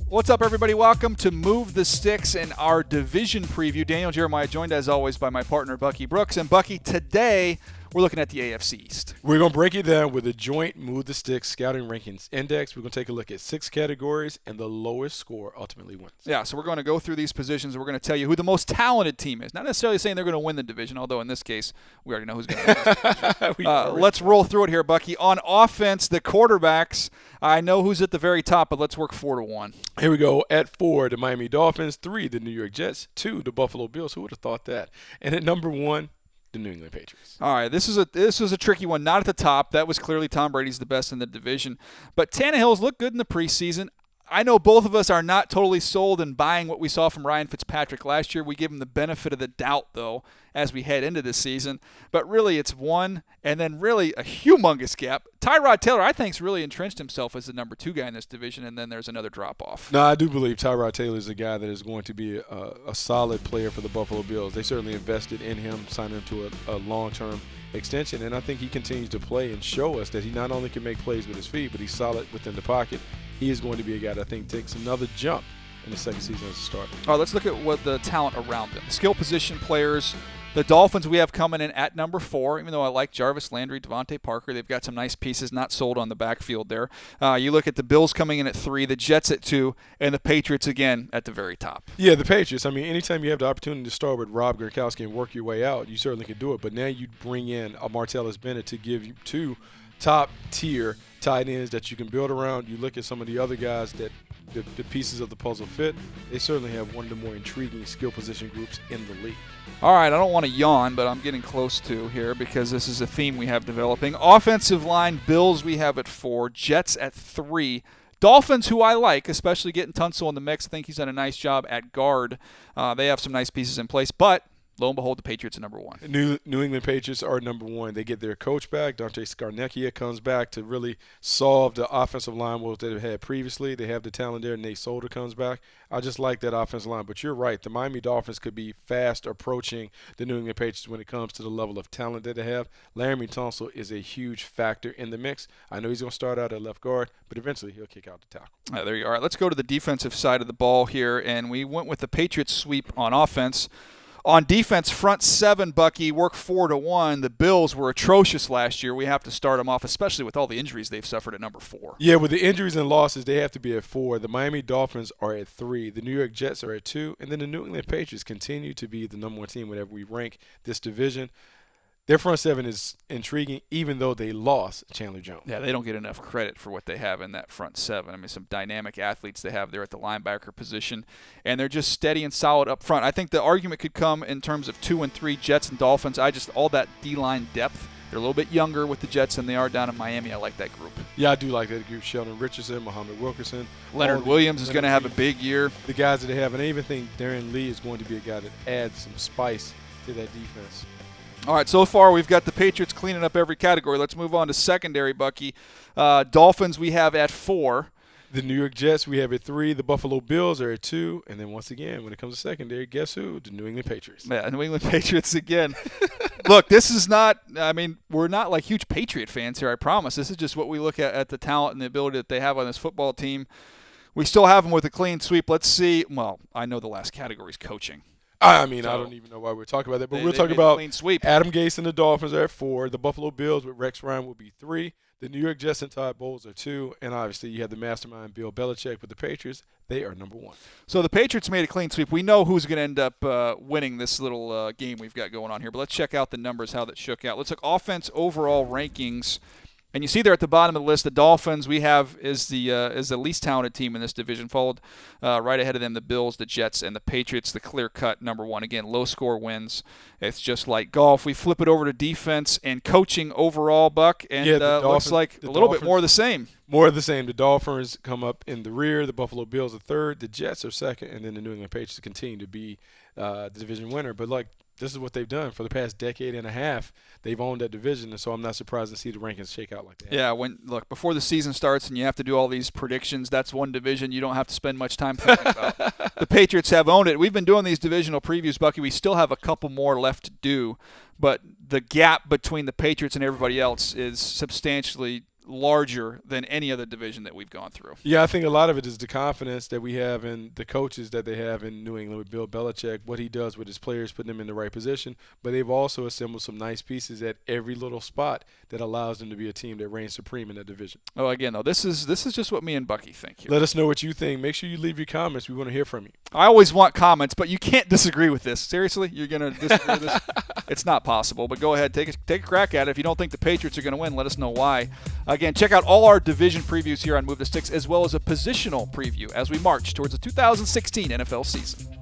What's up, everybody? Welcome to Move the Sticks and our division preview. Daniel Jeremiah joined, as always, by my partner, Bucky Brooks. And Bucky, today we're looking at the AFC East. We're going to break it down with a joint Move the Sticks Scouting Rankings Index. We're going to take a look at 6 categories, and the lowest score ultimately wins. Yeah, so we're going to go through these positions, and we're going to tell you who the most talented team is. Not necessarily saying they're going to win the division, although in this case, we already know who's going to win this division. Let's roll through it here, Bucky. On offense, the quarterbacks, I know who's at the very top, but let's work 4 to 1. Here we go. At 4, the Miami Dolphins. 3, the New York Jets. 2, the Buffalo Bills. Who would have thought that? And at number 1, the New England Patriots. All right, this was a tricky one. Not at the top. That was clearly Tom Brady's the best in the division. But Tannehill's looked good in the preseason. I know both of us are not totally sold in buying what we saw from Ryan Fitzpatrick last year. We give him the benefit of the doubt, though, as we head into this season. But really, it's one, and then really a humongous gap. Tyrod Taylor, I think, has really entrenched himself as the number 2 guy in this division, and then there's another drop-off. No, I do believe Tyrod Taylor is a guy that is going to be a solid player for the Buffalo Bills. They certainly invested in him, signed him to a long-term extension, and I think he continues to play and show us that he not only can make plays with his feet, but he's solid within the pocket. He is going to be a guy that I think takes another jump in the second season as a starter. All right, let's look at what the talent around them. Skill position players. The Dolphins we have coming in at number 4, even though I like Jarvis Landry, Devontae Parker. They've got some nice pieces, not sold on the backfield there. You look at the Bills coming in at 3, the Jets at 2, and the Patriots again at the very top. Yeah, the Patriots. I mean, anytime you have the opportunity to start with Rob Gronkowski and work your way out, you certainly can do it. But now you bring in a Martellus Bennett to give you 2 top-tier tight ends that you can build around. You look at some of the other guys that the pieces of the puzzle fit. They certainly have one of the more intriguing skill position groups in the league. All right, I don't want to yawn, but I'm getting close to here because this is a theme we have developing. Offensive line, Bills we have at 4, Jets at 3. Dolphins, who I like, especially getting Tunsil in the mix. I think he's done a nice job at guard. They have some nice pieces in place, but lo and behold, the Patriots are number 1. New England Patriots are number 1. They get their coach back. Dante Scarnecchia comes back to really solve the offensive line woes that they've had previously. They have the talent there. Nate Solder comes back. I just like that offensive line. But you're right. The Miami Dolphins could be fast approaching the New England Patriots when it comes to the level of talent that they have. Laremy Tunsil is a huge factor in the mix. I know he's going to start out at left guard, but eventually he'll kick out the tackle. There you are. Let's go to the defensive side of the ball here, and we went with the Patriots sweep on offense. On defense, front 7, Bucky, work 4 to 1. The Bills were atrocious last year. We have to start them off, especially with all the injuries they've suffered at number 4. Yeah, with the injuries and losses, they have to be at 4. The Miami Dolphins are at 3. The New York Jets are at 2. And then the New England Patriots continue to be the number 1 team whenever we rank this division. Their front 7 is intriguing, even though they lost Chandler Jones. Yeah, they don't get enough credit for what they have in that front 7. I mean, some dynamic athletes they have there at the linebacker position, and they're just steady and solid up front. I think the argument could come in terms of 2 and 3, Jets and Dolphins. All that D-line depth. They're a little bit younger with the Jets than they are down in Miami. I like that group. Yeah, I do like that group. Sheldon Richardson, Muhammad Wilkerson. Leonard Williams is going to have a big year. The guys that they have, and I even think Darren Lee is going to be a guy that adds some spice to that defense. All right, so far we've got the Patriots cleaning up every category. Let's move on to secondary, Bucky. Dolphins we have at 4. The New York Jets we have at 3. The Buffalo Bills are at 2. And then once again, when it comes to secondary, guess who? The New England Patriots. Yeah, New England Patriots again. Look, this is not – I mean, we're not like huge Patriot fans here, I promise. This is just what we look at the talent and the ability that they have on this football team. We still have them with a clean sweep. Let's see – well, I know the last category is coaching. I mean, I don't even know why we're talking about that, but we'll talk about clean sweep. Adam Gase and the Dolphins are at 4. The Buffalo Bills with Rex Ryan will be 3. The New York Jets and Todd Bowles are 2. And obviously you have the mastermind Bill Belichick with the Patriots. They are number 1. So the Patriots made a clean sweep. We know who's going to end up winning this little game we've got going on here. But let's check out the numbers, how that shook out. Let's look offense overall rankings. And you see there at the bottom of the list, the Dolphins we have is the least talented team in this division, followed right ahead of them the Bills, the Jets, and the Patriots, the clear-cut number 1. Again, low-score wins. It's just like golf. We flip it over to defense and coaching overall, Buck, and looks like a little bit more of the same. More of the same. The Dolphins come up in the rear. The Buffalo Bills are 3rd. The Jets are 2nd. And then the New England Patriots continue to be the division winner. But, this is what they've done for the past decade and a half. They've owned that division, and so I'm not surprised to see the rankings shake out like that. Yeah, before the season starts and you have to do all these predictions, that's one division you don't have to spend much time thinking about. The Patriots have owned it. We've been doing these divisional previews, Bucky. We still have a couple more left to do, but the gap between the Patriots and everybody else is substantially larger than any other division that we've gone through. Yeah, I think a lot of it is the confidence that we have in the coaches that they have in New England with Bill Belichick, what he does with his players, putting them in the right position. But they've also assembled some nice pieces at every little spot that allows them to be a team that reigns supreme in that division. Oh, again, though, this is just what me and Bucky think here. Let us know what you think. Make sure you leave your comments. We want to hear from you. I always want comments, but you can't disagree with this. Seriously? You're going to disagree with this? It's not possible, but go ahead. Take a crack at it. If you don't think the Patriots are going to win, let us know why. Again, check out all our division previews here on Move the Sticks, as well as a positional preview as we march towards the 2016 NFL season.